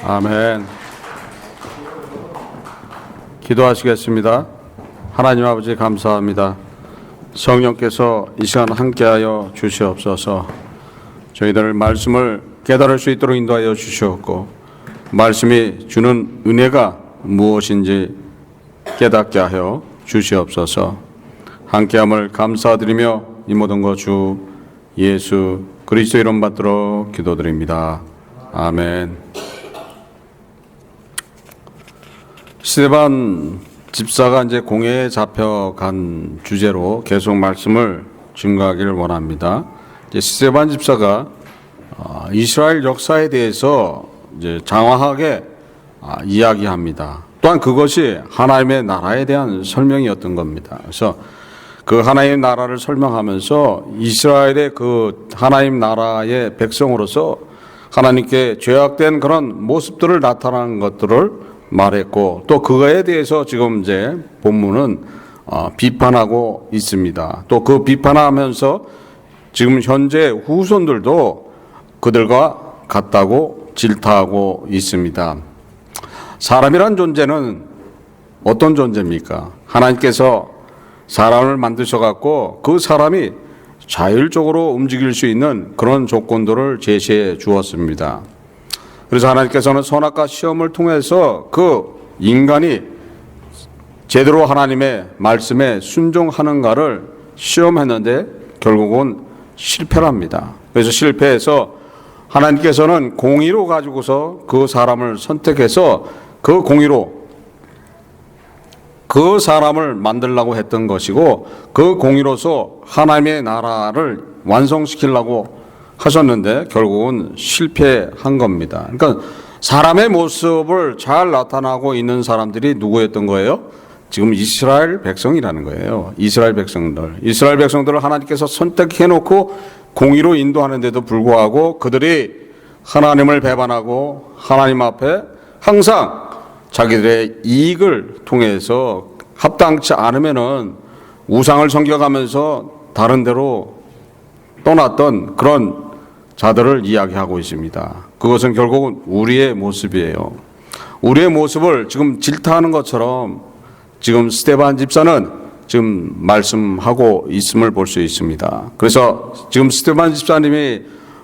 아멘. 기도하시겠습니다. 하나님 아버지 감사합니다. 성령께서 이 시간 함께하여 주시옵소서. 저희들 말씀을 깨달을 수 있도록 인도하여 주시옵고 말씀이 주는 은혜가 무엇인지 깨닫게 하여 주시옵소서. 함께함을 감사드리며 이 모든 것 주 예수 그리스도 이름 받도록 기도드립니다. 아멘. 스데반 집사가 이제 공회에 잡혀간 주제로 계속 말씀을 증거하기를 원합니다. 이제 스데반 집사가 이스라엘 역사에 대해서 이제 장황하게 이야기합니다. 또한 그것이 하나님의 나라에 대한 설명이었던 겁니다. 그래서 그 하나님의 나라를 설명하면서 이스라엘의 그 하나님 나라의 백성으로서 하나님께 죄악된 그런 모습들을 나타나는 것들을 말했고 또 그거에 대해서 지금 이제 본문은 비판하고 있습니다. 또 그 비판하면서 지금 현재 후손들도 그들과 같다고 질타하고 있습니다. 사람이란 존재는 어떤 존재입니까? 하나님께서 사람을 만드셔갖고 그 사람이 자율적으로 움직일 수 있는 그런 조건들을 제시해 주었습니다. 그래서 하나님께서는 선악과 시험을 통해서 그 인간이 제대로 하나님의 말씀에 순종하는가를 시험했는데 결국은 실패를 합니다. 그래서 실패해서 하나님께서는 공의로 가지고서 그 사람을 선택해서 그 공의로 그 사람을 만들려고 했던 것이고 그 공의로서 하나님의 나라를 완성시키려고 하셨는데 결국은 실패한 겁니다. 그러니까 사람의 모습을 잘 나타나고 있는 사람들이 누구였던 거예요? 지금 이스라엘 백성이라는 거예요. 이스라엘 백성들을 하나님께서 선택해놓고 공의로 인도하는데도 불구하고 그들이 하나님을 배반하고 하나님 앞에 항상 자기들의 이익을 통해서 합당치 않으면은 우상을 섬겨가면서 다른 데로 떠났던 그런 자들을 이야기하고 있습니다. 그것은 결국은 우리의 모습이에요. 우리의 모습을 지금 질타하는 것처럼 지금 스데반 집사는 지금 말씀하고 있음을 볼 수 있습니다. 그래서 지금 스데반 집사님이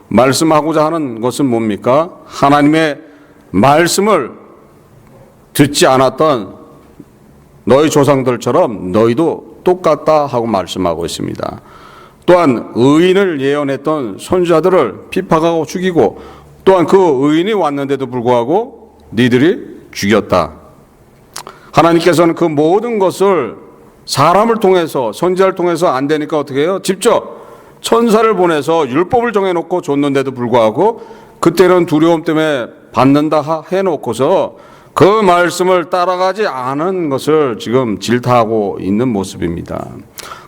말씀하고자 하는 것은 뭡니까? 하나님의 말씀을 듣지 않았던 너희 조상들처럼 너희도 똑같다 하고 말씀하고 있습니다. 또한 의인을 예언했던 선지자들을 핍박하고 죽이고 또한 그 의인이 왔는데도 불구하고 니들이 죽였다. 하나님께서는 그 모든 것을 사람을 통해서 선지자를 통해서 안 되니까 어떻게 해요? 직접 천사를 보내서 율법을 정해놓고 줬는데도 불구하고 그때는 두려움 때문에 받는다 해놓고서 그 말씀을 따라가지 않은 것을 지금 질타하고 있는 모습입니다.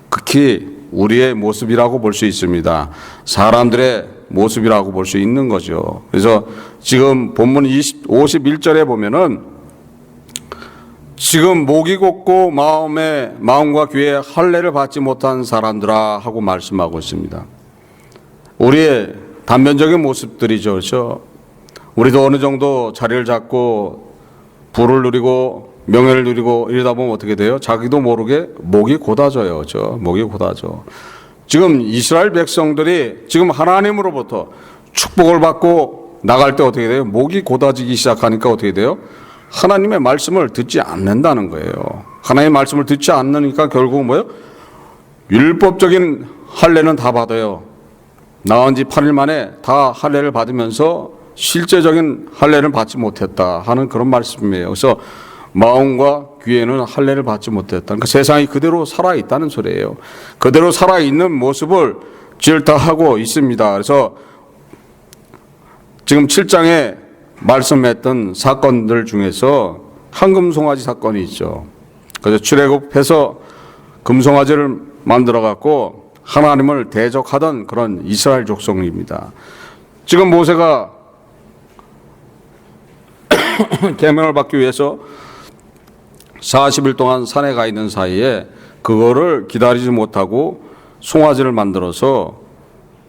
극히 우리의 모습이라고 볼 수 있습니다. 사람들의 모습이라고 볼 수 있는 거죠. 그래서 지금 본문 51절에 보면은 지금 목이 곧고 마음과 귀에 할례를 받지 못한 사람들아 하고 말씀하고 있습니다. 우리의 단면적인 모습들이죠. 그렇죠? 우리도 어느 정도 자리를 잡고 부를 누리고 명예를 누리고 이러다 보면 어떻게 돼요? 자기도 모르게 목이 곧아져요. 그렇죠? 목이 곧아져. 지금 이스라엘 백성들이 지금 하나님으로부터 축복을 받고 나갈 때 어떻게 돼요? 목이 곧아지기 시작하니까 어떻게 돼요? 하나님의 말씀을 듣지 않는다는 거예요. 하나님의 말씀을 듣지 않으니까 결국 뭐예요? 율법적인 할례는 다 받아요. 나온 지 8일 만에 다 할례를 받으면서 실제적인 할례를 받지 못했다 하는 그런 말씀이에요. 그래서 마음과 귀에는 할례를 받지 못했다. 그러니까 세상이 그대로 살아있다는 소리예요. 그대로 살아있는 모습을 질타하고 있습니다. 그래서 지금 7장에 말씀했던 사건들 중에서 황금송아지 사건이 있죠. 그래서 출애굽해서 금송아지를 만들어 갖고 하나님을 대적하던 그런 이스라엘 족속입니다. 지금 모세가 계명을 받기 위해서 40일 동안 산에 가 있는 사이에 그거를 기다리지 못하고 송아지를 만들어서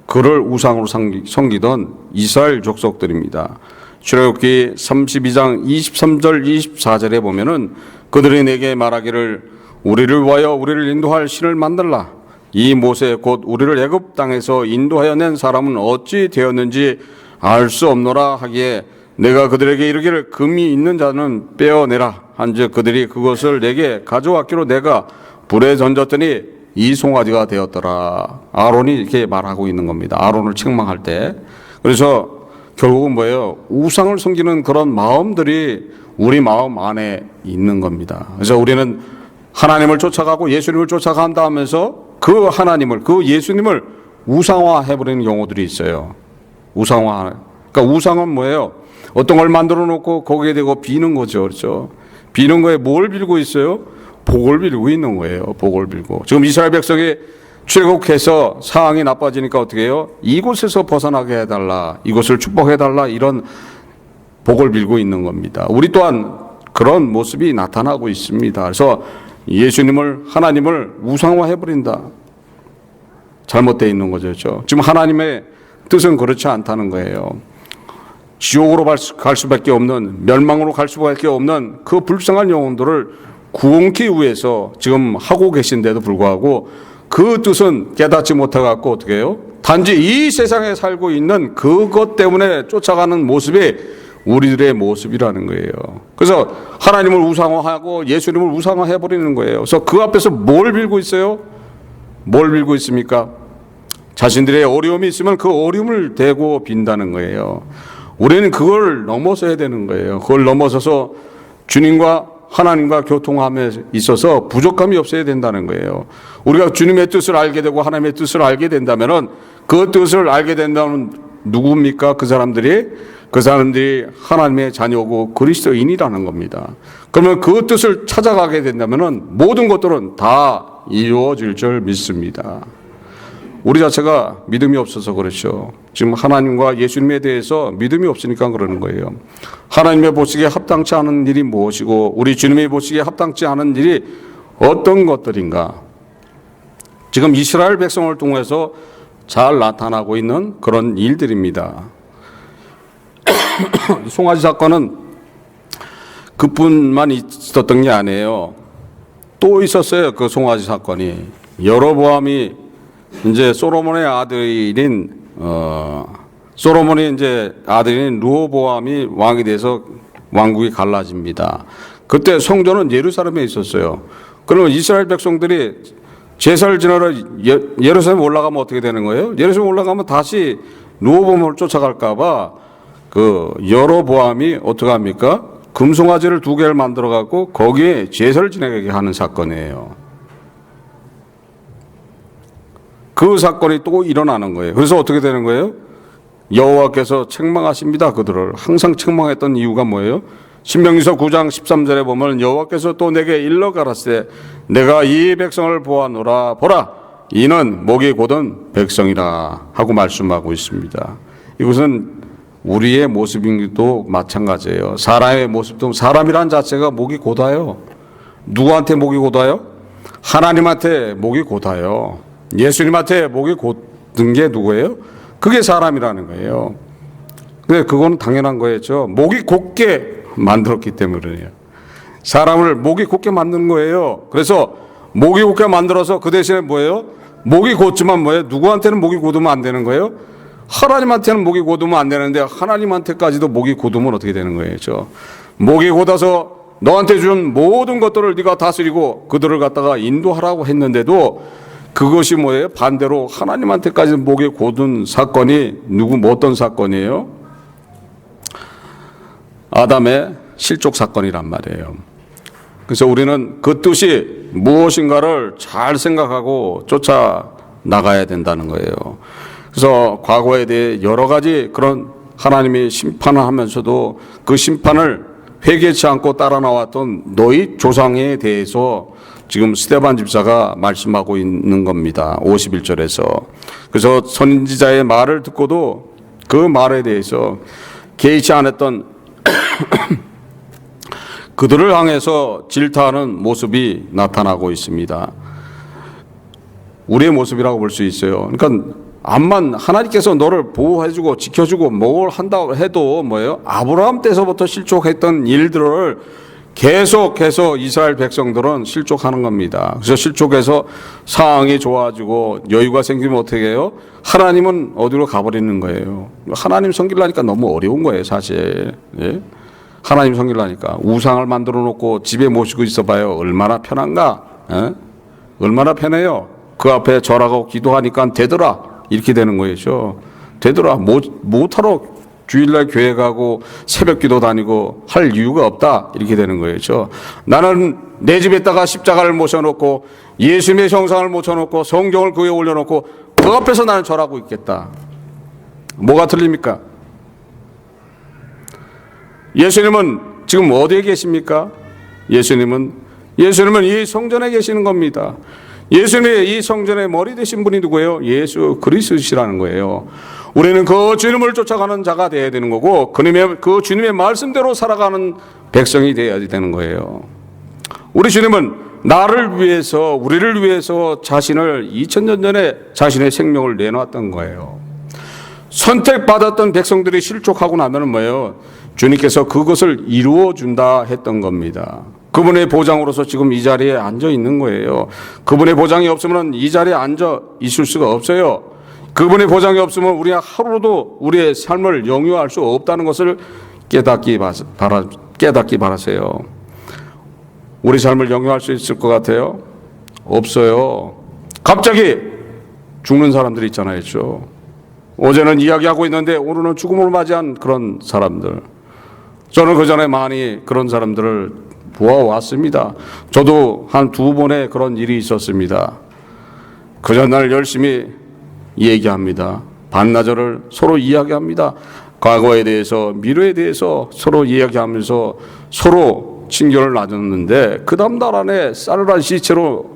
그를 우상으로 섬기던 이스라엘 족속들입니다. 출애굽기 32장 23절 24절에 보면은 그들이 내게 말하기를 우리를 위하여 우리를 인도할 신을 만들라. 이 모세 곧 우리를 애굽 땅에서 인도하여 낸 사람은 어찌 되었는지 알 수 없노라 하기에 내가 그들에게 이르기를 금이 있는 자는 빼어내라 한즉 그들이 그것을 내게 가져왔기로 내가 불에 던졌더니 이 송아지가 되었더라. 아론이 이렇게 말하고 있는 겁니다. 아론을 책망할 때. 그래서 결국은 뭐예요? 우상을 섬기는 그런 마음들이 우리 마음 안에 있는 겁니다. 그래서 우리는 하나님을 쫓아가고 예수님을 쫓아간다 하면서 그 하나님을, 그 예수님을 우상화해버리는 경우들이 있어요. 우상화. 그러니까 우상은 뭐예요? 어떤 걸 만들어 놓고 거기에 대고 비는 거죠. 그렇죠? 비는 거에 뭘 빌고 있어요? 복을 빌고 있는 거예요. 복을 빌고. 지금 이스라엘 백성이 출애굽해서 상황이 나빠지니까 어떻게 해요? 이곳에서 벗어나게 해달라. 이곳을 축복해달라. 이런 복을 빌고 있는 겁니다. 우리 또한 그런 모습이 나타나고 있습니다. 그래서 예수님을, 하나님을 우상화해버린다. 잘못되어 있는 거죠. 그렇죠? 지금 하나님의 뜻은 그렇지 않다는 거예요. 지옥으로 갈 수밖에 없는, 멸망으로 갈 수밖에 없는 그 불쌍한 영혼들을 구원케 위해서 지금 하고 계신데도 불구하고 그 뜻은 깨닫지 못해갖고 어떻게 해요? 단지 이 세상에 살고 있는 그것 때문에 쫓아가는 모습이 우리들의 모습이라는 거예요. 그래서 하나님을 우상화하고 예수님을 우상화해버리는 거예요. 그래서 그 앞에서 뭘 빌고 있어요? 뭘 빌고 있습니까? 자신들의 어려움이 있으면 그 어려움을 대고 빈다는 거예요. 우리는 그걸 넘어서야 되는 거예요. 그걸 넘어서서 주님과 하나님과 교통함에 있어서 부족함이 없어야 된다는 거예요. 우리가 주님의 뜻을 알게 되고 하나님의 뜻을 알게 된다면은 그 뜻을 알게 된다면 누구입니까? 그 사람들이 하나님의 자녀고 그리스도인이라는 겁니다. 그러면 그 뜻을 찾아가게 된다면은 모든 것들은 다 이루어질 줄 믿습니다. 우리 자체가 믿음이 없어서 그렇죠. 지금 하나님과 예수님에 대해서 믿음이 없으니까 그러는 거예요. 하나님의 보시기에 합당치 않은 일이 무엇이고 우리 주님의 보시기에 합당치 않은 일이 어떤 것들인가. 지금 이스라엘 백성을 통해서 잘 나타나고 있는 그런 일들입니다. 송아지 사건은 그뿐만 있었던 게 아니에요. 또 있었어요. 그 송아지 사건이. 여로보암이 이제 솔로몬의 아들인 르호보암이 왕이 돼서 왕국이 갈라집니다. 그때 성전은 예루살렘에 있었어요. 그러면 이스라엘 백성들이 제사를 지내러 예루살렘 올라가면 어떻게 되는 거예요? 예루살렘 올라가면 다시 르호보암을 쫓아갈까봐 그 여로보암이 어떻게 합니까? 금송아지를 2개를 만들어 갖고 거기에 제사를 지내게 하는 사건이에요. 그 사건이 또 일어나는 거예요. 그래서 어떻게 되는 거예요? 여호와께서 책망하십니다. 그들을 항상 책망했던 이유가 뭐예요? 신명기서 9장 13절에 보면 여호와께서 또 내게 일러 가라사대 내가 이 백성을 보아노라 보라 이는 목이 곧은 백성이라 하고 말씀하고 있습니다. 이것은 우리의 모습도 마찬가지예요. 사람의 모습도 사람이란 자체가 목이 곧아요. 누구한테 목이 곧아요? 하나님한테 목이 곧아요. 예수님한테 목이 곧은 게 누구예요? 그게 사람이라는 거예요. 근데 그건 당연한 거였죠. 목이 곧게 만들었기 때문이에요. 사람을 목이 곧게 만든 거예요. 그래서 목이 곧게 만들어서 그 대신에 뭐예요? 목이 곧지만 뭐예요? 누구한테는 목이 곧으면 안 되는 거예요? 하나님한테는 목이 곧으면 안 되는데 하나님한테까지도 목이 곧으면 어떻게 되는 거예요? 목이 곧아서 너한테 준 모든 것들을 네가 다스리고 그들을 갖다가 인도하라고 했는데도 그것이 뭐예요? 반대로 하나님한테까지 목에 고든 사건이 어떤 사건이에요? 아담의 실족 사건이란 말이에요. 그래서 우리는 그 뜻이 무엇인가를 잘 생각하고 쫓아 나가야 된다는 거예요. 그래서 과거에 대해 여러 가지 그런 하나님이 심판을 하면서도 그 심판을 회개치 않고 따라 나왔던 너희 조상에 대해서 지금 스데반 집사가 말씀하고 있는 겁니다. 51절에서. 그래서 선지자의 말을 듣고도 그 말에 대해서 개의치 않았던 그들을 향해서 질타하는 모습이 나타나고 있습니다. 우리의 모습이라고 볼 수 있어요. 그러니까 암만 하나님께서 너를 보호해주고 지켜주고 뭘 한다고 해도 뭐예요? 아브라함 때서부터 실족했던 일들을 계속해서 이스라엘 백성들은 실족하는 겁니다. 그래서 실족해서 상황이 좋아지고 여유가 생기면 어떻게 해요? 하나님은 어디로 가버리는 거예요. 하나님 섬기려니까 너무 어려운 거예요, 사실. 예? 하나님 섬기려니까 우상을 만들어 놓고 집에 모시고 있어봐요. 얼마나 편한가? 예? 얼마나 편해요. 그 앞에 절하고 기도하니까 되더라. 이렇게 되는 거죠. 되더라. 못하러 주일날 교회 가고 새벽 기도 다니고 할 이유가 없다. 이렇게 되는 거죠. 나는 내 집에다가 십자가를 모셔놓고 예수님의 형상을 모셔놓고 성경을 그 위에 올려놓고 그 앞에서 나는 절하고 있겠다. 뭐가 틀립니까? 예수님은 지금 어디에 계십니까? 예수님은 이 성전에 계시는 겁니다. 예수님의 이 성전의 머리 되신 분이 누구예요? 예수 그리스도시라는 거예요. 우리는 그 주님을 쫓아가는 자가 되어야 되는 거고 그 주님의 말씀대로 살아가는 백성이 되어야 되는 거예요. 우리 주님은 나를 위해서 우리를 위해서 자신을 2000년 전에 자신의 생명을 내놓았던 거예요. 선택받았던 백성들이 실족하고 나면 뭐예요? 주님께서 그것을 이루어 준다 했던 겁니다. 그분의 보장으로서 지금 이 자리에 앉아 있는 거예요. 그분의 보장이 없으면 이 자리에 앉아 있을 수가 없어요. 그분의 보장이 없으면 우리가 하루도 우리의 삶을 영유할 수 없다는 것을 깨닫기 바라세요. 우리 삶을 영유할 수 있을 것 같아요? 없어요. 갑자기 죽는 사람들이 있잖아요. 어제는 이야기하고 있는데 오늘은 죽음을 맞이한 그런 사람들. 저는 그 전에 많이 그런 사람들을 보아왔습니다. 저도 한 2번의 그런 일이 있었습니다. 그 전날 열심히 얘기합니다. 반나절을 서로 이야기합니다. 과거에 대해서 미래에 대해서 서로 이야기하면서 서로 친교를 나눴는데 그 다음 날 안에 싸늘한 시체로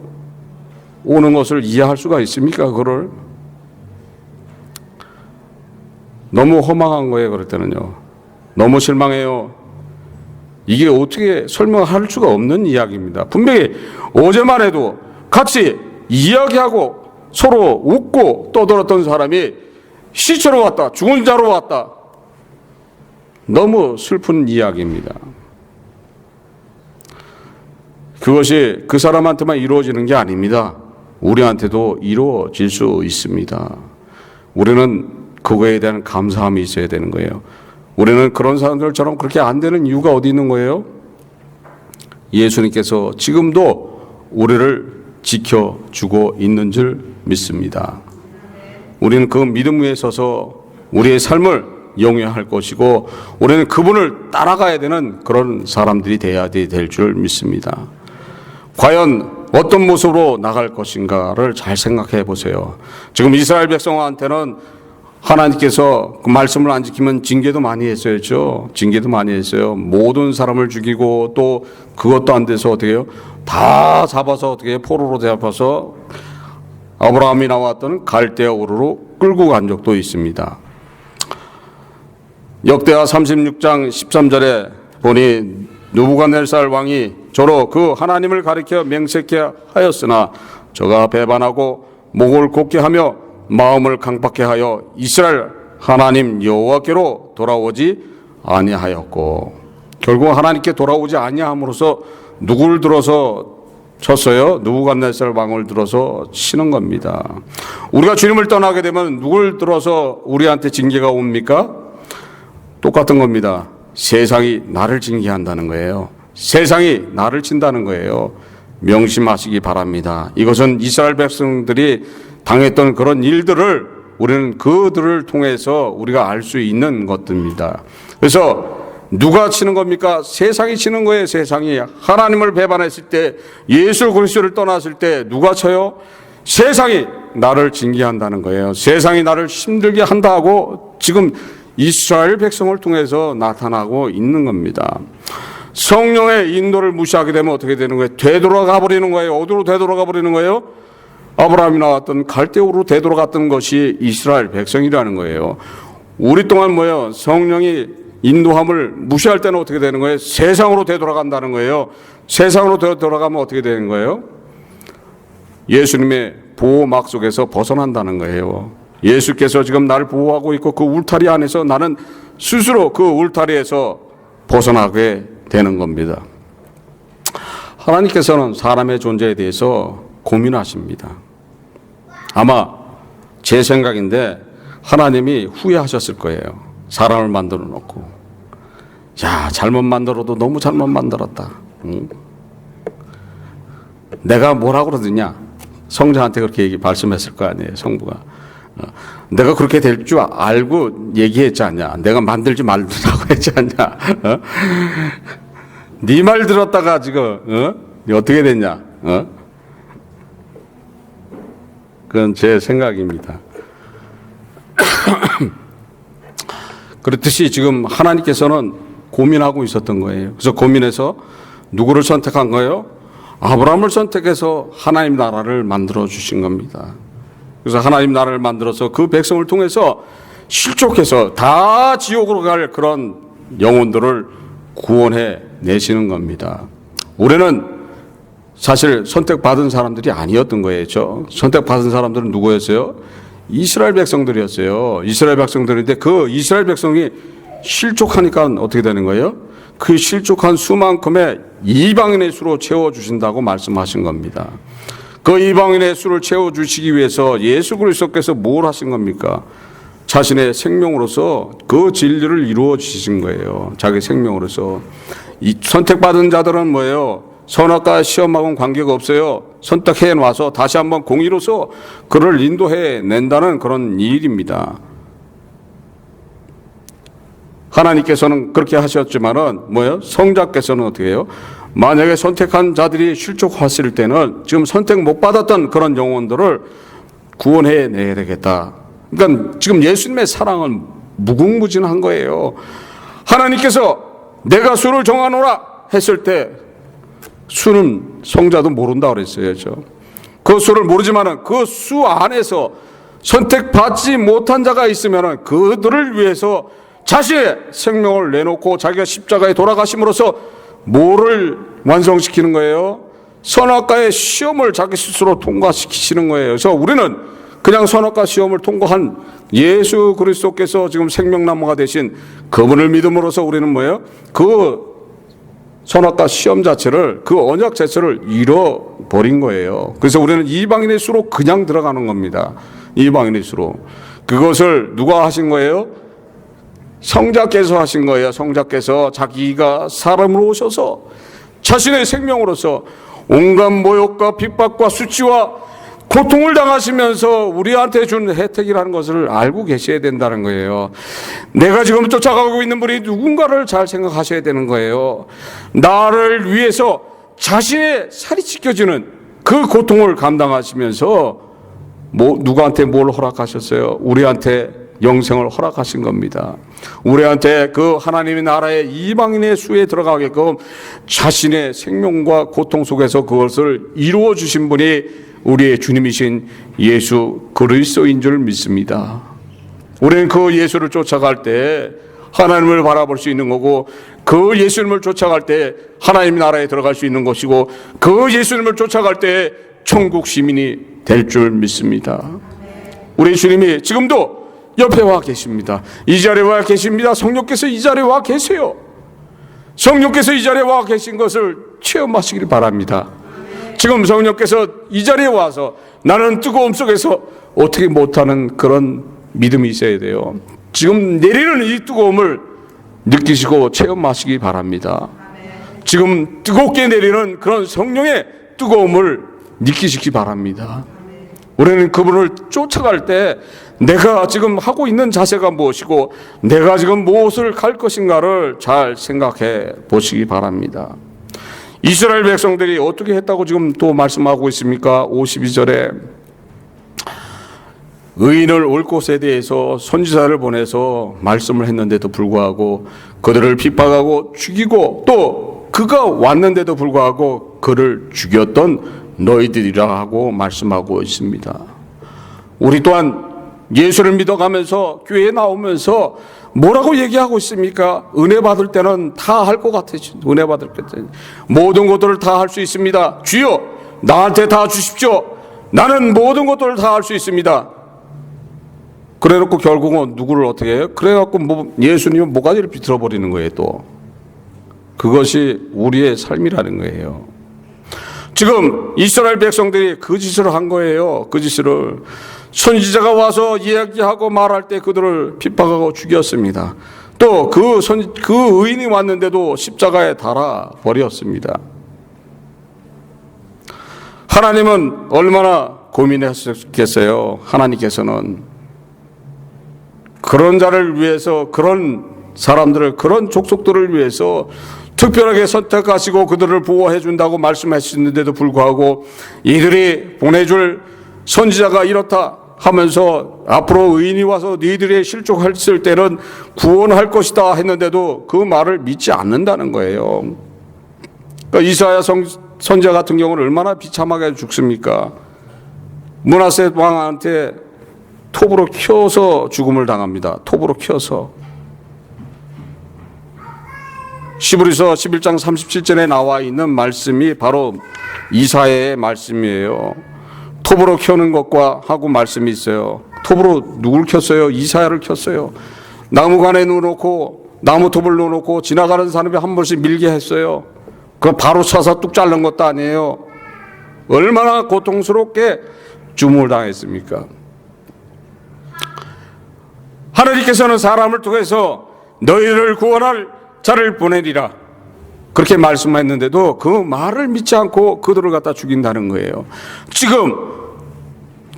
오는 것을 이해할 수가 있습니까? 그거를 너무 허망한 거예요. 그럴 때는요. 너무 실망해요. 이게 어떻게 설명할 수가 없는 이야기입니다. 분명히 어제만 해도 같이 이야기하고 서로 웃고 떠들었던 사람이 시체로 왔다. 죽은 자로 왔다. 너무 슬픈 이야기입니다. 그것이 그 사람한테만 이루어지는 게 아닙니다. 우리한테도 이루어질 수 있습니다. 우리는 그거에 대한 감사함이 있어야 되는 거예요. 우리는 그런 사람들처럼 그렇게 안 되는 이유가 어디 있는 거예요? 예수님께서 지금도 우리를 지켜주고 있는 줄 믿습니다. 우리는 그 믿음 위에 서서 우리의 삶을 영위할 것이고 우리는 그분을 따라가야 되는 그런 사람들이 되어야 될 줄 믿습니다. 과연 어떤 모습으로 나갈 것인가를 잘 생각해 보세요. 지금 이스라엘 백성한테는 하나님께서 그 말씀을 안 지키면 징계도 많이 했어요. 징계도 많이 했어요. 모든 사람을 죽이고 또 그것도 안 돼서 어떻게 해요? 다 잡아서 어떻게 해요? 포로로 잡아서 아브라함이 나왔던 갈대아 우르로 끌고 간 적도 있습니다. 역대하 36장 13절에 보니 느부갓네살 왕이 저로 그 하나님을 가리켜 맹세케 하였으나 저가 배반하고 목을 곧게 하며 마음을 강팍케 하여 이스라엘 하나님 여호와께로 돌아오지 아니하였고 결국 하나님께 돌아오지 아니함으로써 누구를 들어서 쳤어요? 느부갓네살 왕을 들어서 치는 겁니다. 우리가 주님을 떠나게 되면 누굴 들어서 우리한테 징계가 옵니까? 똑같은 겁니다. 세상이 나를 징계한다는 거예요. 세상이 나를 친다는 거예요. 명심하시기 바랍니다. 이것은 이스라엘 백성들이 당했던 그런 일들을 우리는 그들을 통해서 우리가 알 수 있는 것들입니다. 그래서 누가 치는 겁니까? 세상이 치는 거예요. 세상이 하나님을 배반했을 때, 예수 그리스도를 떠났을 때 누가 쳐요? 세상이 나를 징계한다는 거예요. 세상이 나를 힘들게 한다고 지금 이스라엘 백성을 통해서 나타나고 있는 겁니다. 성령의 인도를 무시하게 되면 어떻게 되는 거예요? 되돌아가 버리는 거예요. 어디로 되돌아가 버리는 거예요? 아브라함이 나왔던 갈대우로 되돌아갔던 것이 이스라엘 백성이라는 거예요. 우리 동안 뭐예요? 성령이 인도함을 무시할 때는 어떻게 되는 거예요? 세상으로 되돌아간다는 거예요. 세상으로 되돌아가면 어떻게 되는 거예요? 예수님의 보호막 속에서 벗어난다는 거예요. 예수께서 지금 나를 보호하고 있고 그 울타리 안에서 나는 스스로 그 울타리에서 벗어나게 되는 겁니다. 하나님께서는 사람의 존재에 대해서 고민하십니다. 아마 제 생각인데 하나님이 후회하셨을 거예요. 사람을 만들어 놓고, 야, 잘못 만들어도 너무 잘못 만들었다. 응? 내가 뭐라고 그러더냐? 성자한테 그렇게 말씀했을 거 아니에요, 성부가. 내가 그렇게 될 줄 알고 얘기했지 않냐? 내가 만들지 말라고 했지 않냐? 네 말 들었다가 지금 어떻게 됐냐? 그건 제 생각입니다. 그렇듯이 지금 하나님께서는 고민하고 있었던 거예요. 그래서 고민해서 누구를 선택한 거예요? 아브라함을 선택해서 하나님 나라를 만들어 주신 겁니다. 그래서 하나님 나라를 만들어서 그 백성을 통해서 실족해서 다 지옥으로 갈 그런 영혼들을 구원해 내시는 겁니다. 우리는 사실 선택받은 사람들이 아니었던 거예요. 선택받은 사람들은 누구였어요? 이스라엘 백성들이었어요. 이스라엘 백성들인데 그 이스라엘 백성이 실족하니까 어떻게 되는 거예요? 그 실족한 수만큼의 이방인의 수로 채워주신다고 말씀하신 겁니다. 그 이방인의 수를 채워주시기 위해서 예수 그리스도께서 뭘 하신 겁니까? 자신의 생명으로서 그 진리를 이루어 주신 거예요. 자기 생명으로서. 이 선택받은 자들은 뭐예요? 선악과 시험하고는 관계가 없어요. 선택해 놔서 다시 한번 공의로서 그를 인도해 낸다는 그런 일입니다. 하나님께서는 그렇게 하셨지만은 뭐예요? 성자께서는 어떻게 해요? 만약에 선택한 자들이 실족했을 때는 지금 선택 못 받았던 그런 영혼들을 구원해 내야 되겠다. 그러니까 지금 예수님의 사랑은 무궁무진한 거예요. 하나님께서 내가 수를 정하노라 했을 때 수는 성자도 모른다 그랬어요. 그 수를 모르지만은 그 수 안에서 선택받지 못한 자가 있으면은 그들을 위해서 자신의 생명을 내놓고 자기가 십자가에 돌아가심으로써 뭐를 완성시키는 거예요? 선악과의 시험을 자기 스스로 통과시키시는 거예요. 그래서 우리는 그냥 선악과 시험을 통과한 예수 그리스도께서 지금 생명나무가 되신 그분을 믿음으로써 우리는 뭐예요? 그 선악과 시험 자체를, 그 언약 자체를 잃어버린 거예요. 그래서 우리는 이방인의 수로 그냥 들어가는 겁니다. 이방인의 수로. 그것을 누가 하신 거예요? 성자께서 하신 거예요. 성자께서 자기가 사람으로 오셔서 자신의 생명으로서 온갖 모욕과 핍박과 수치와 고통을 당하시면서 우리한테 준 혜택이라는 것을 알고 계셔야 된다는 거예요. 내가 지금 쫓아가고 있는 분이 누군가를 잘 생각하셔야 되는 거예요. 나를 위해서 자신의 살이 찢겨지는 그 고통을 감당하시면서 누구한테 뭘 허락하셨어요? 우리한테 영생을 허락하신 겁니다. 우리한테 그 하나님의 나라의 이방인의 수에 들어가게끔 자신의 생명과 고통 속에서 그것을 이루어 주신 분이 우리의 주님이신 예수 그리스도인 줄 믿습니다. 우리는 그 예수를 쫓아갈 때 하나님을 바라볼 수 있는 거고, 그 예수님을 쫓아갈 때 하나님 나라에 들어갈 수 있는 것이고, 그 예수님을 쫓아갈 때 천국 시민이 될 줄 믿습니다. 우리 주님이 지금도 옆에 와 계십니다. 이 자리에 와 계십니다. 성령께서 이 자리에 와 계세요. 성령께서 이 자리에 와 계신 것을 체험하시길 바랍니다. 지금 성령께서 이 자리에 와서 나는 뜨거움 속에서 어떻게 못하는 그런 믿음이 있어야 돼요. 지금 내리는 이 뜨거움을 느끼시고 체험하시기 바랍니다. 지금 뜨겁게 내리는 그런 성령의 뜨거움을 느끼시기 바랍니다. 우리는 그분을 쫓아갈 때 내가 지금 하고 있는 자세가 무엇이고 내가 지금 무엇을 갈 것인가를 잘 생각해 보시기 바랍니다. 이스라엘 백성들이 어떻게 했다고 지금 또 말씀하고 있습니까? 52절에 의인을 올 곳에 대해서 선지자를 보내서 말씀을 했는데도 불구하고 그들을 핍박하고 죽이고 또 그가 왔는데도 불구하고 그를 죽였던 너희들이라 하고 말씀하고 있습니다. 우리 또한 예수를 믿어가면서 교회에 나오면서 뭐라고 얘기하고 있습니까? 은혜 받을 때는 다 할 것 같아요. 은혜 받을 때는 모든 것들을 다 할 수 있습니다. 주여 나한테 다 주십시오. 나는 모든 것들을 다 할 수 있습니다. 그래놓고 결국은 누구를 어떻게 해요? 그래갖고 예수님은 모가지를 비틀어 버리는 거예요. 또 그것이 우리의 삶이라는 거예요. 지금 이스라엘 백성들이 그 짓을 한 거예요. 그 짓을 선지자가 와서 이야기하고 말할 때 그들을 핍박하고 죽였습니다. 또 그 의인이 왔는데도 십자가에 달아 버렸습니다. 하나님은 얼마나 고민했겠어요. 하나님께서는 그런 자를 위해서, 그런 사람들을, 그런 족속들을 위해서 특별하게 선택하시고 그들을 보호해 준다고 말씀하시는데도 불구하고 이들이 보내줄 선지자가 이렇다 하면서 앞으로 의인이 와서 너희들의 실족했을 때는 구원할 것이다 했는데도 그 말을 믿지 않는다는 거예요. 그러니까 이사야 선지자 같은 경우는 얼마나 비참하게 죽습니까? 므낫세 왕한테 톱으로 켜서 죽음을 당합니다. 톱으로 켜서. 시브리서 11장 37절에 나와 있는 말씀이 바로 이사야의 말씀이에요. 톱으로 켜는 것과 하고 말씀이 있어요. 톱으로 누굴 켰어요? 이사야를 켰어요. 나무관에 넣어놓고 나무 톱을 넣어놓고 지나가는 사람이 한 번씩 밀게 했어요. 그거 바로 쳐서 뚝 자른 것도 아니에요. 얼마나 고통스럽게 주문을 당했습니까? 하나님께서는 사람을 통해서 너희를 구원할 자를 보내리라 그렇게 말씀했는데도 그 말을 믿지 않고 그들을 갖다 죽인다는 거예요. 지금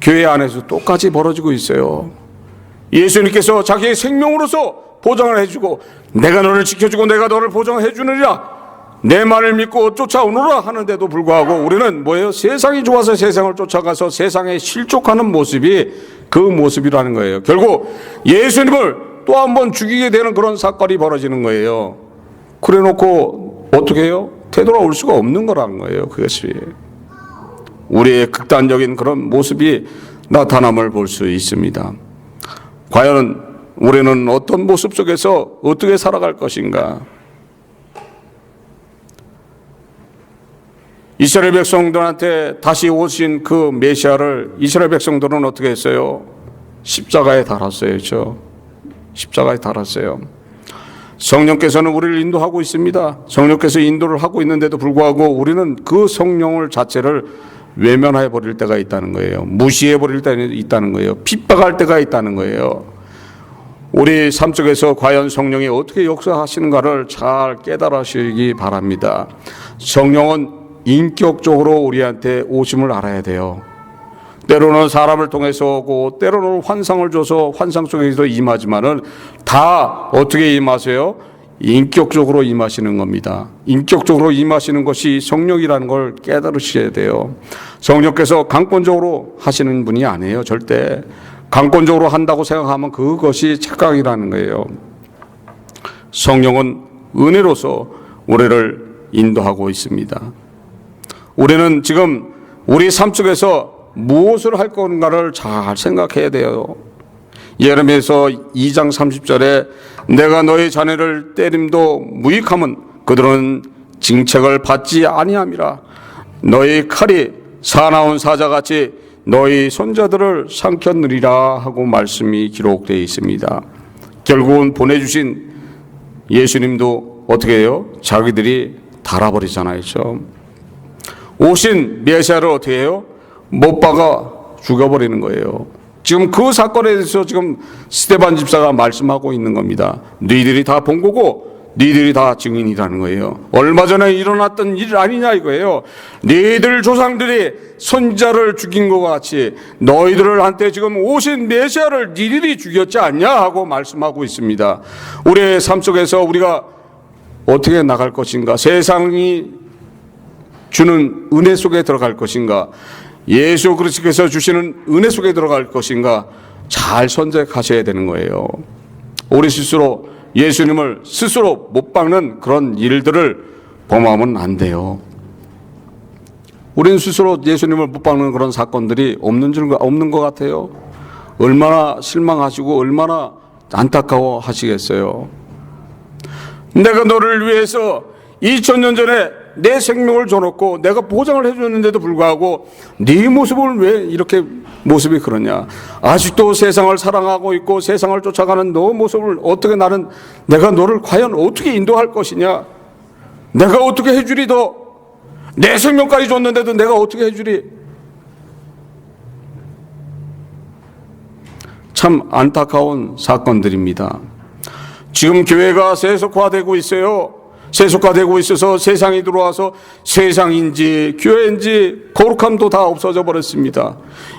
교회 안에서 똑같이 벌어지고 있어요. 예수님께서 자기의 생명으로서 보장을 해주고 내가 너를 지켜주고 내가 너를 보장해 주느니라 내 말을 믿고 쫓아오노라 하는데도 불구하고 우리는 뭐예요? 세상이 좋아서 세상을 쫓아가서 세상에 실족하는 모습이 그 모습이라는 거예요. 결국 예수님을 또 한 번 죽이게 되는 그런 사건이 벌어지는 거예요. 그래 놓고 어떻게 해요? 되돌아올 수가 없는 거라는 거예요. 그것이 우리의 극단적인 그런 모습이 나타남을 볼 수 있습니다. 과연 우리는 어떤 모습 속에서 어떻게 살아갈 것인가? 이스라엘 백성들한테 다시 오신 그 메시아를 이스라엘 백성들은 어떻게 했어요? 십자가에 달았어요. 그렇죠? 십자가에 달았어요. 성령께서는 우리를 인도하고 있습니다. 성령께서 인도를 하고 있는데도 불구하고 우리는 그 성령을 자체를 외면해 버릴 때가 있다는 거예요. 무시해 버릴 때가 있다는 거예요. 핍박할 때가 있다는 거예요. 우리 삶 속에서 과연 성령이 어떻게 역사하시는가를 잘 깨달으시기 바랍니다. 성령은 인격적으로 우리한테 오심을 알아야 돼요. 때로는 사람을 통해서 오고 때로는 환상을 줘서 환상 속에서 임하지만은 다 어떻게 임하세요? 인격적으로 임하시는 겁니다. 인격적으로 임하시는 것이 성령이라는 걸 깨달으셔야 돼요. 성령께서 강권적으로 하시는 분이 아니에요. 절대. 강권적으로 한다고 생각하면 그것이 착각이라는 거예요. 성령은 은혜로서 우리를 인도하고 있습니다. 우리는 지금 우리 삶 속에서 무엇을 할 건가를 잘 생각해야 돼요. 예레미야서 2장 30절에 내가 너희 자녀를 때림도 무익함은 그들은 징책을 받지 아니함이라 너희 칼이 사나운 사자같이 너희 손자들을 삼켰느리라 하고 말씀이 기록되어 있습니다. 결국은 보내주신 예수님도 어떻게 해요? 자기들이 달아버리잖아요. 오신 메시아를 어떻게 해요? 못 박아 죽여버리는 거예요. 지금 그 사건에 대해서 지금 스데반 집사가 말씀하고 있는 겁니다. 너희들이 다 본 거고 니들이 다 증인이라는 거예요. 얼마 전에 일어났던 일 아니냐 이거예요. 니들 조상들이 선지자를 죽인 것 같이 너희들을 한때 지금 오신 메시아를 니들이 죽였지 않냐 하고 말씀하고 있습니다. 우리의 삶 속에서 우리가 어떻게 나갈 것인가, 세상이 주는 은혜 속에 들어갈 것인가, 예수 그리스도께서 주시는 은혜 속에 들어갈 것인가 잘 선택하셔야 되는 거예요. 우리 스스로 예수님을 스스로 못 박는 그런 일들을 범하면 안 돼요. 우리는 스스로 예수님을 못 박는 그런 사건들이 없는 것 같아요. 얼마나 실망하시고 얼마나 안타까워 하시겠어요. 내가 너를 위해서 2000년 전에 내 생명을 줘놓고 내가 보장을 해줬는데도 불구하고 네 모습을 왜 이렇게 모습이 그러냐. 아직도 세상을 사랑하고 있고 세상을 쫓아가는 너 모습을 어떻게 내가 너를 과연 어떻게 인도할 것이냐. 내가 어떻게 해주리. 더 내 생명까지 줬는데도 내가 어떻게 해주리. 참 안타까운 사건들입니다. 지금 교회가 세속화되고 있어요. 세속화되고 있어서 세상이 들어와서 세상인지 교회인지 거룩함도 다 없어져 버렸습니다.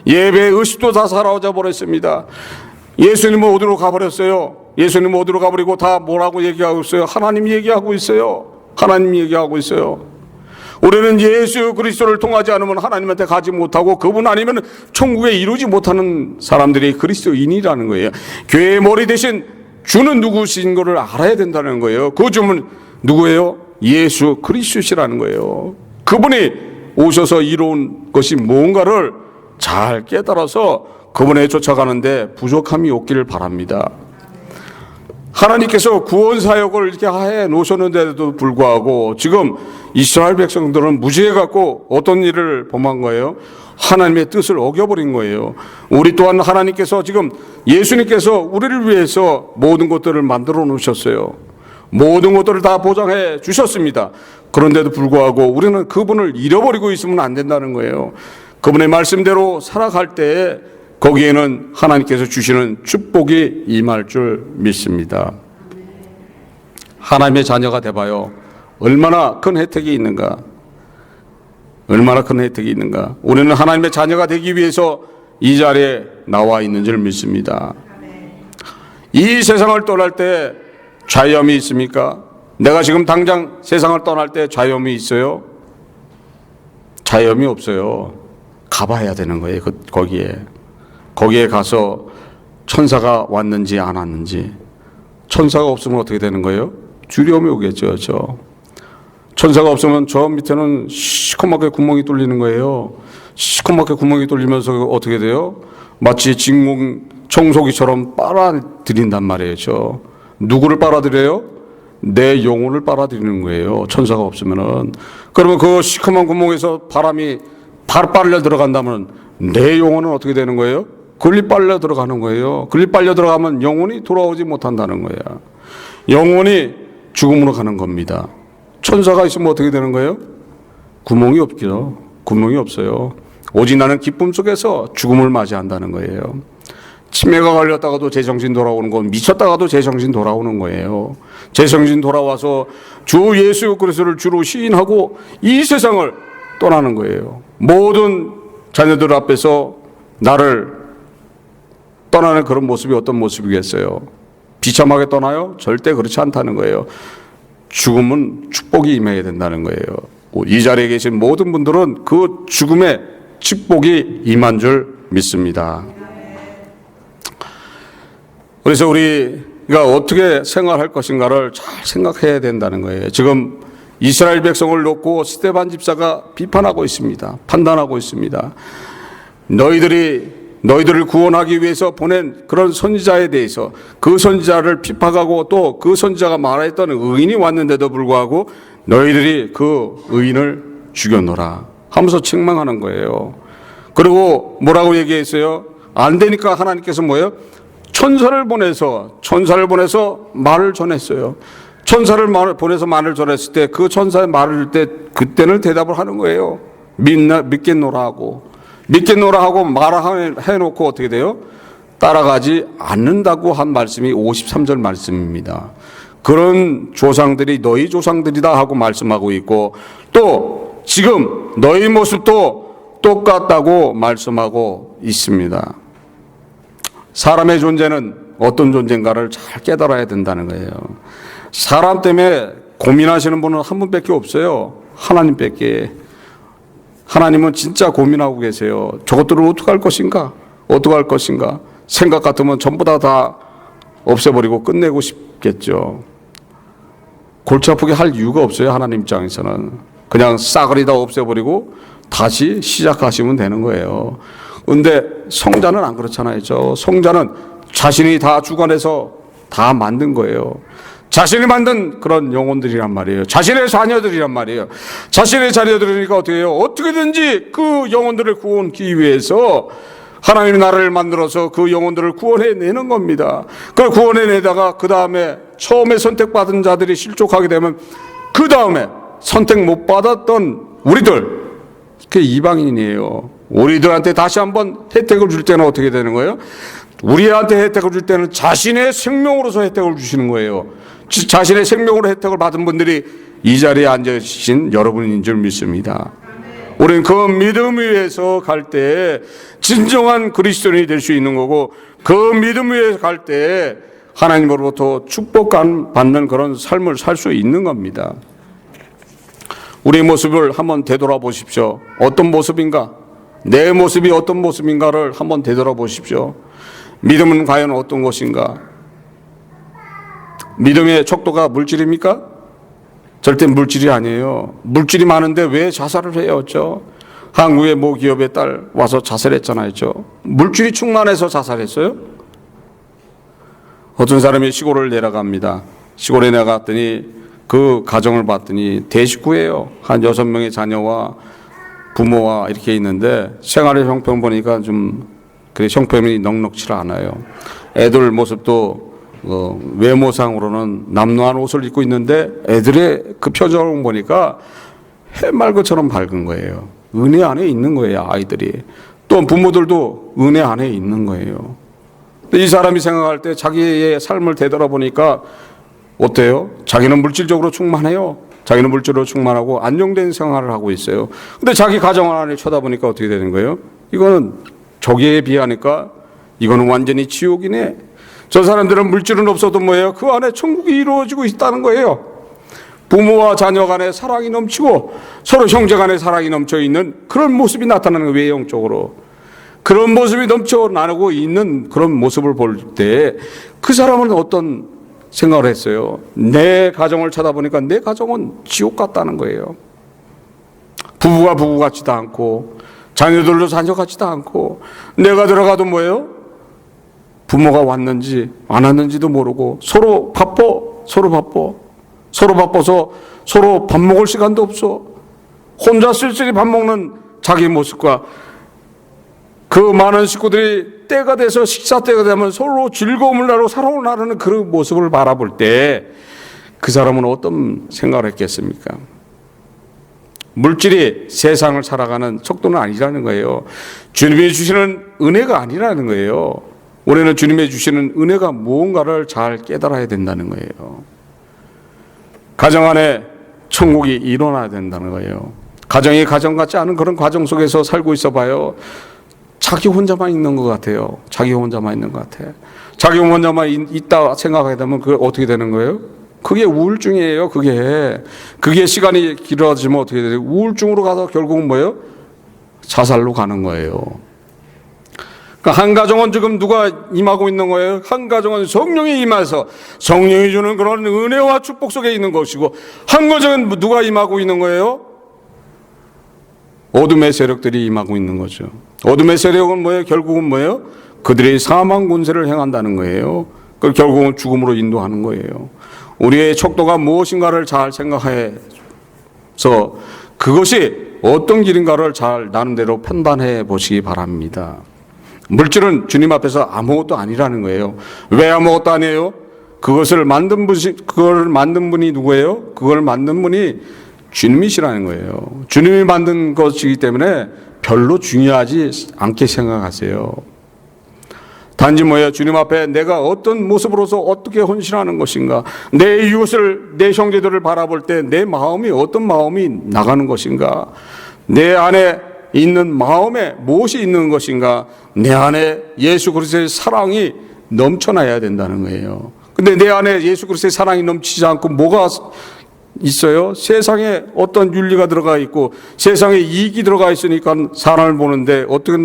예배 의식도 다 사라져 버렸습니다. 예수님은 어디로 가버렸어요? 예수님은 어디로 가버리고 다 뭐라고 얘기하고 있어요? 하나님 얘기하고 있어요. 하나님 얘기하고 있어요. 우리는 예수 그리스도를 통하지 않으면 하나님한테 가지 못하고 그분 아니면 천국에 이루지 못하는 사람들이 그리스도인이라는 거예요. 교회의 머리 대신 주는 누구신 것을 알아야 된다는 거예요. 그 주는 누구예요? 예수 그리스도시라는 거예요. 그분이 오셔서 이루은 것이 뭔가를 잘 깨달아서 그분에 쫓아가는데 부족함이 없기를 바랍니다. 하나님께서 구원 사역을 이렇게 해 놓으셨는데도 불구하고 지금 이스라엘 백성들은 무지해 갖고 어떤 일을 범한 거예요? 하나님의 뜻을 어겨버린 거예요. 우리 또한 하나님께서 지금 예수님께서 우리를 위해서 모든 것들을 만들어 놓으셨어요. 모든 것들을 다 보장해 주셨습니다. 그런데도 불구하고 우리는 그분을 잃어버리고 있으면 안 된다는 거예요. 그분의 말씀대로 살아갈 때에 거기에는 하나님께서 주시는 축복이 임할 줄 믿습니다. 하나님의 자녀가 돼봐요. 얼마나 큰 혜택이 있는가. 얼마나 큰 혜택이 있는가. 우리는 하나님의 자녀가 되기 위해서 이 자리에 나와 있는 줄 믿습니다. 이 세상을 떠날 때 좌염이 있습니까? 내가 지금 당장 세상을 떠날 때 좌염이 있어요? 좌염이 없어요. 가봐야 되는 거예요. 거기에 가서 천사가 왔는지 안 왔는지. 천사가 없으면 어떻게 되는 거예요? 두려움이 오겠죠. 그렇죠? 천사가 없으면 저 밑에는 시커멓게 구멍이 뚫리는 거예요. 시커멓게 구멍이 뚫리면서 어떻게 돼요? 마치 청소기처럼 빨아들인단 말이에요. 누구를 빨아들여요? 내 영혼을 빨아들이는 거예요. 천사가 없으면은. 그러면 그 시커먼 구멍에서 바람이 빨려 들어간다면 내 영혼은 어떻게 되는 거예요? 글리 빨려 들어가는 거예요. 글리 빨려 들어가면 영혼이 돌아오지 못한다는 거야. 영혼이 죽음으로 가는 겁니다. 천사가 있으면 어떻게 되는 거예요? 구멍이 없죠. 구멍이 없어요. 오직 나는 기쁨 속에서 죽음을 맞이한다는 거예요. 치매가 걸렸다가도 제정신 돌아오는 건, 미쳤다가도 제정신 돌아오는 거예요. 제정신 돌아와서 주 예수 그리스도를 주로 시인하고 이 세상을 떠나는 거예요. 모든 자녀들 앞에서 나를 떠나는 그런 모습이 어떤 모습이겠어요? 비참하게 떠나요? 절대 그렇지 않다는 거예요. 죽음은 축복이 임해야 된다는 거예요. 이 자리에 계신 모든 분들은 그 죽음의 축복이 임한 줄 믿습니다. 그래서 우리가 어떻게 생활할 것인가를 잘 생각해야 된다는 거예요. 지금 이스라엘 백성을 놓고 스데반 집사가 비판하고 있습니다. 판단하고 있습니다. 너희들을 구원하기 위해서 보낸 그런 선지자에 대해서 그 선지자를 핍박하고 또 그 선지자가 말했던 의인이 왔는데도 불구하고 너희들이 그 의인을 죽여놓으라 하면서 책망하는 거예요. 그리고 뭐라고 얘기했어요? 안 되니까 하나님께서 뭐예요? 천사를 보내서 말을 전했어요. 천사를 보내서 말을 전했을 때 그 천사의 말을 때 그때는 대답을 하는 거예요. 믿겠노라 하고 말을 해놓고 어떻게 돼요? 따라가지 않는다고 한 말씀이 53절 말씀입니다. 그런 조상들이 너희 조상들이다 하고 말씀하고 있고, 또 지금 너희 모습도 똑같다고 말씀하고 있습니다. 사람의 존재는 어떤 존재인가를 잘 깨달아야 된다는 거예요. 사람 때문에 고민하시는 분은 한 분밖에 없어요. 하나님밖에. 하나님은 진짜 고민하고 계세요. 저것들을 어떻게 할 것인가? 어떻게 할 것인가? 생각 같으면 전부 다 없애버리고 끝내고 싶겠죠. 골치 아프게 할 이유가 없어요. 하나님 입장에서는. 그냥 싸그리 다 없애버리고 다시 시작하시면 되는 거예요. 근데 성자는 안 그렇잖아요. 성자는 자신이 다 주관해서 다 만든 거예요. 자신이 만든 그런 영혼들이란 말이에요. 자신의 자녀들이란 말이에요. 자신의 자녀들이니까 어떻게 해요? 어떻게든지 그 영혼들을 구원하기 위해서 하나님이 나를 만들어서 그 영혼들을 구원해내는 겁니다. 그걸 구원해내다가 그 다음에 처음에 선택받은 자들이 실족하게 되면 그 다음에 선택 못 받았던 우리들, 그게 이방인이에요. 우리들한테 다시 한번 혜택을 줄 때는 어떻게 되는 거예요? 우리한테 혜택을 줄 때는 자신의 생명으로서 혜택을 주시는 거예요. 자신의 생명으로 혜택을 받은 분들이 이 자리에 앉으신 여러분인 줄 믿습니다. 우리는 그 믿음 위에서 갈 때 진정한 그리스도인이 될 수 있는 거고, 그 믿음 위에 갈 때 하나님으로부터 축복받는 그런 삶을 살 수 있는 겁니다. 우리의 모습을 한번 되돌아보십시오. 어떤 모습인가? 내 모습이 어떤 모습인가를 한번 되돌아보십시오. 믿음은 과연 어떤 것인가? 믿음의 척도가 물질입니까? 절대 물질이 아니에요. 물질이 많은데 왜 자살을 해요? 한국의 모 기업의 딸 와서 자살했잖아요. 물질이 충만해서 자살했어요? 어떤 사람이 시골을 내려갑니다. 시골에 내려갔더니 그 가정을 봤더니 대식구예요. 한 6명의 자녀와 부모와 이렇게 있는데 생활의 형편 보니까 좀 그 형편이 넉넉치 않아요. 애들 모습도 외모상으로는 남루한 옷을 입고 있는데 애들의 그 표정을 보니까 해맑은처럼 밝은 거예요. 은혜 안에 있는 거예요, 아이들이. 또 부모들도 은혜 안에 있는 거예요. 이 사람이 생각할 때 자기의 삶을 되돌아보니까 어때요? 자기는 물질적으로 충만해요. 자기는 물질로 충만하고 안정된 생활을 하고 있어요. 근데 자기 가정 안을 쳐다보니까 어떻게 되는 거예요? 이거는 저기에 비하니까 이거는 완전히 지옥이네. 저 사람들은 물질은 없어도 뭐예요? 그 안에 천국이 이루어지고 있다는 거예요. 부모와 자녀 간에 사랑이 넘치고 서로 형제 간에 사랑이 넘쳐 있는 그런 모습이 나타나는 거예요. 외형적으로. 그런 모습이 넘쳐 나누고 있는 그런 모습을 볼 때 그 사람은 어떤 생각을 했어요? 내 가정을 쳐다보니까 내 가정은 지옥 같다는 거예요. 부부가 부부 같지도 않고 자녀들도 자녀 같지도 않고 내가 들어가도 뭐예요? 부모가 왔는지 안 왔는지도 모르고 서로 바빠서 서로 밥 먹을 시간도 없어. 혼자 쓸쓸히 밥 먹는 자기 모습과 그 많은 식구들이 때가 돼서 식사 때가 되면 서로 즐거움을 나누고 사랑을 나누는 그 모습을 바라볼 때 그 사람은 어떤 생각을 했겠습니까? 물질이 세상을 살아가는 척도는 아니라는 거예요. 주님이 주시는 은혜가 아니라는 거예요. 우리는 주님이 주시는 은혜가 무언가를 잘 깨달아야 된다는 거예요. 가정 안에 천국이 일어나야 된다는 거예요. 가정이 가정 같지 않은 그런 과정 속에서 살고 있어 봐요. 자기 혼자만 있는 것 같아요. 자기 혼자만 있는 것 같아요. 자기 혼자만 있다 생각하게 되면 그게 어떻게 되는 거예요? 그게 우울증이에요. 그게 시간이 길어지면 어떻게 돼요? 우울증으로 가서 결국은 뭐예요? 자살로 가는 거예요. 그러니까 한 가정은 지금 누가 임하고 있는 거예요? 한 가정은 성령이 임해서 성령이 주는 그런 은혜와 축복 속에 있는 것이고, 한 가정은 누가 임하고 있는 거예요? 어둠의 세력들이 임하고 있는 거죠. 어둠의 세력은 뭐예요? 결국은 뭐예요? 그들의 사망 군세를 행한다는 거예요. 그 결국은 죽음으로 인도하는 거예요. 우리의 척도가 무엇인가를 잘 생각해서 그것이 어떤 길인가를 잘 나름대로 판단해 보시기 바랍니다. 물질은 주님 앞에서 아무것도 아니라는 거예요. 왜 아무것도 아니에요? 그걸 만든 분이 누구예요? 그걸 만든 분이 주님이시라는 거예요. 주님이 만든 것이기 때문에 별로 중요하지 않게 생각하세요. 단지 뭐예요? 주님 앞에 내가 어떤 모습으로서 어떻게 헌신하는 것인가, 내 이웃을, 내 형제들을 바라볼 때 내 마음이 어떤 마음이 나가는 것인가, 내 안에 있는 마음에 무엇이 있는 것인가, 내 안에 예수 그리스도의 사랑이 넘쳐나야 된다는 거예요. 근데 내 안에 예수 그리스도의 사랑이 넘치지 않고 뭐가 있어요? 세상에 어떤 윤리가 들어가 있고 세상에 이익이 들어가 있으니까 사람을 보는데 어떻게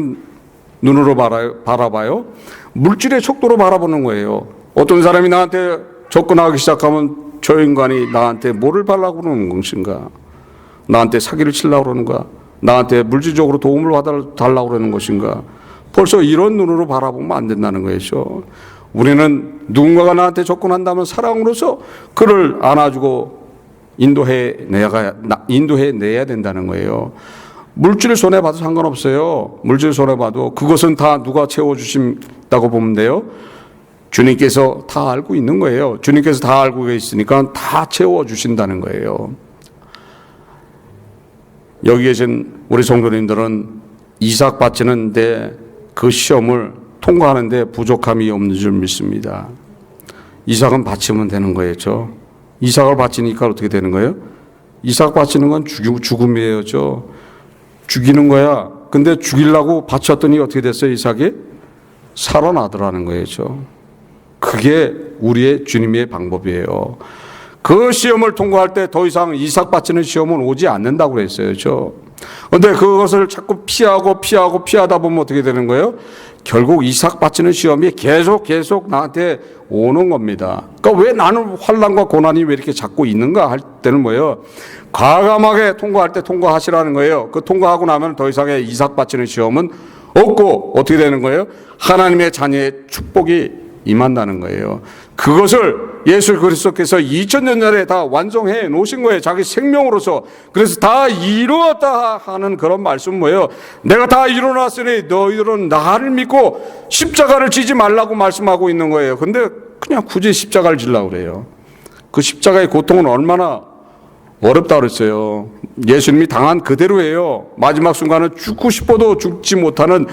눈으로 바라봐요? 물질의 척도로 바라보는 거예요. 어떤 사람이 나한테 접근하기 시작하면 저 인간이 나한테 뭐를 바라고 그러는 것인가, 나한테 사기를 치려고 그러는가, 나한테 물질적으로 도움을 받아달라고 그러는 것인가, 벌써 이런 눈으로 바라보면 안 된다는 거죠. 우리는 누군가가 나한테 접근한다면 사랑으로서 그를 안아주고 인도해내야 된다는 거예요. 물질을 손해봐도 상관없어요. 물질 손해봐도 그것은 다 누가 채워주신다고 보면 돼요? 주님께서 다 알고 있는 거예요. 주님께서 다 알고 계시니까 다 채워주신다는 거예요. 여기 계신 우리 성도님들은 이삭 바치는데 그 시험을 통과하는데 부족함이 없는 줄 믿습니다. 이삭은 바치면 되는 거예요. 이삭을 바치니까 어떻게 되는 거예요? 이삭 바치는 건 죽음이에요. 죽이는 거야. 근데 죽이려고 바쳤더니 어떻게 됐어요? 이삭이 살아나더라는 거예요. 그게 우리의 주님의 방법이에요. 그 시험을 통과할 때 더 이상 이삭 바치는 시험은 오지 않는다고 그랬어요. 그런데 그것을 자꾸 피하다 보면 어떻게 되는 거예요? 결국 이삭 바치는 시험이 계속 나한테 오는 겁니다. 그러니까 왜 나는 환난과 고난이 왜 이렇게 자꾸 있는가 할 때는 뭐예요? 과감하게 통과할 때 통과하시라는 거예요. 그 통과하고 나면 더 이상의 이삭 바치는 시험은 없고 어떻게 되는 거예요? 하나님의 자녀의 축복이 임한다는 거예요. 그것을 예수 그리스도께서 2000년 전에 다 완성해 놓으신 거예요. 자기 생명으로서. 그래서 다 이루었다 하는 그런 말씀은 뭐예요? 내가 다 이루어놨으니 너희들은 나를 믿고 십자가를 지지 말라고 말씀하고 있는 거예요. 근데 그냥 굳이 십자가를 지려고 그래요. 그 십자가의 고통은 얼마나 어렵다 그랬어요. 예수님이 당한 그대로예요. 마지막 순간은 죽고 싶어도 죽지 못하는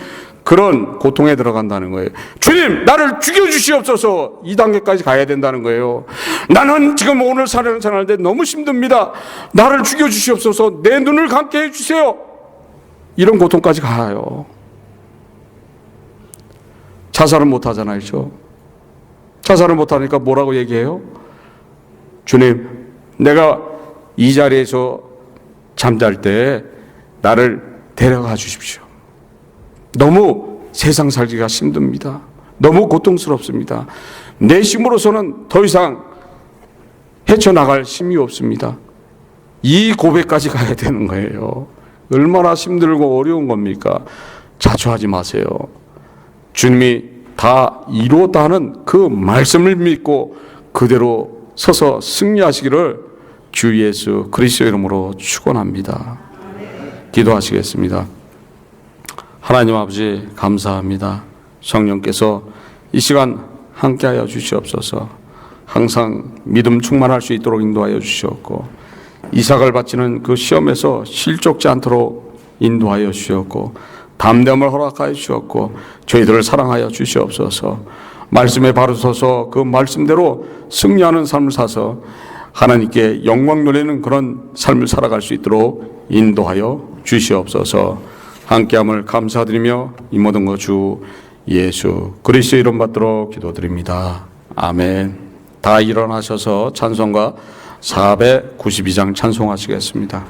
그런 고통에 들어간다는 거예요. 주님, 나를 죽여주시옵소서. 2단계까지 가야 된다는 거예요. 나는 지금 오늘 사는데 너무 힘듭니다. 나를 죽여주시옵소서. 내 눈을 감게 해주세요. 이런 고통까지 가요. 자살은 못하잖아요. 자살을 못하니까 뭐라고 얘기해요? 주님, 내가 이 자리에서 잠잘 때 나를 데려가 주십시오. 너무 세상 살기가 힘듭니다. 너무 고통스럽습니다. 내 힘으로서는 더 이상 헤쳐나갈 힘이 없습니다. 이 고백까지 가야 되는 거예요. 얼마나 힘들고 어려운 겁니까? 자초하지 마세요. 주님이 다 이루었다 하는 그 말씀을 믿고 그대로 서서 승리하시기를 주 예수 그리스도의 이름으로 축원합니다. 기도하시겠습니다. 하나님 아버지 감사합니다. 성령께서 이 시간 함께하여 주시옵소서. 항상 믿음 충만할 수 있도록 인도하여 주시옵고 이삭을 바치는 그 시험에서 실족지 않도록 인도하여 주시옵고 담대함을 허락하여 주시옵고 저희들을 사랑하여 주시옵소서. 말씀에 바로 서서 그 말씀대로 승리하는 삶을 사서 하나님께 영광 돌리는 그런 삶을 살아갈 수 있도록 인도하여 주시옵소서. 함께함을 감사드리며 이 모든 것 주 예수 그리스도의 이름 받도록 기도드립니다. 아멘. 다 일어나셔서 찬송가 492장 찬송하시겠습니다.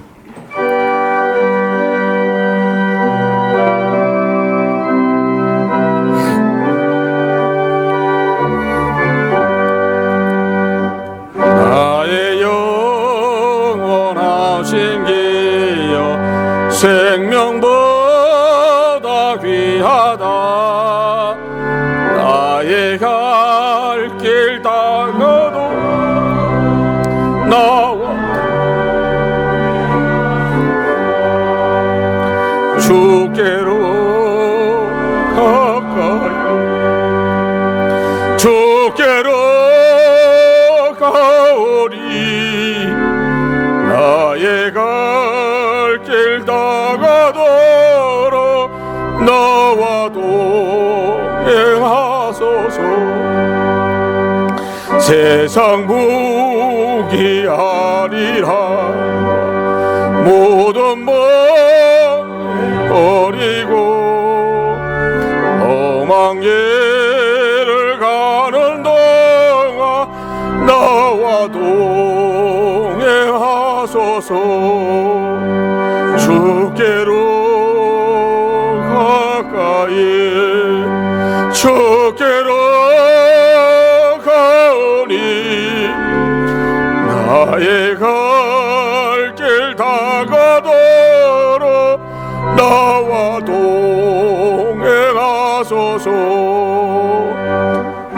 나의 영원하신 기여 생명보다 귀하다. 나의 갈 길 다가도 나와 주께로 가까이 주께로 가오리. 나의 갈 길 다가도록 나와 동행하리. 하소서. 세상 무기하리라 모든 버리고 험한 길을 가는 동안 나와 동행하소서. 주께로 가까이 주께로 가오니 나의 갈 길 다가도록 나와 동행하소서.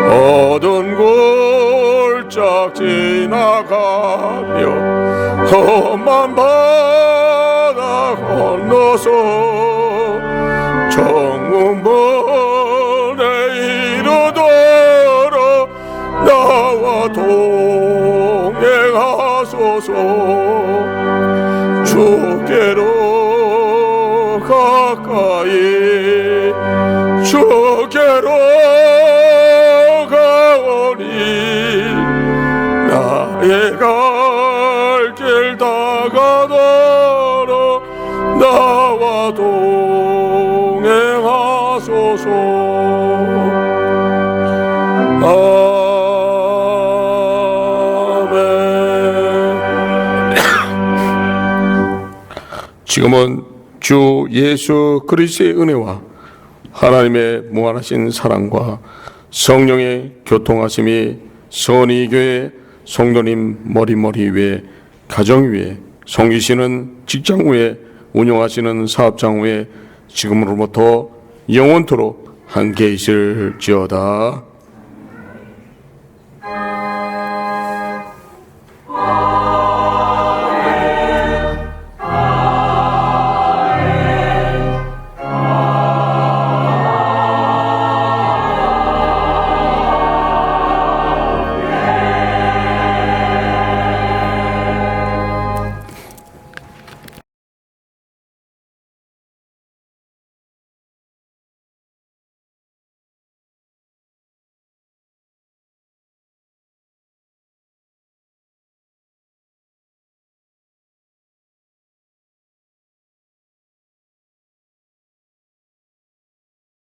어두운 골짝 지나가며 험한 바다 건너서 정문문에 이르도록 나와 동행하소서. 주께로 가까이 주께로 가오니 나의 갈 길 다가도록 나와 동행하소서. 지금은 주 예수 그리스도의 은혜와 하나님의 무한하신 사랑과 성령의 교통하심이 선의교회 성도님 머리 위에, 가정 위에, 섬기시는 직장 위에, 운영하시는 사업장 위에 지금으로부터 영원토록 함께 있을지어다.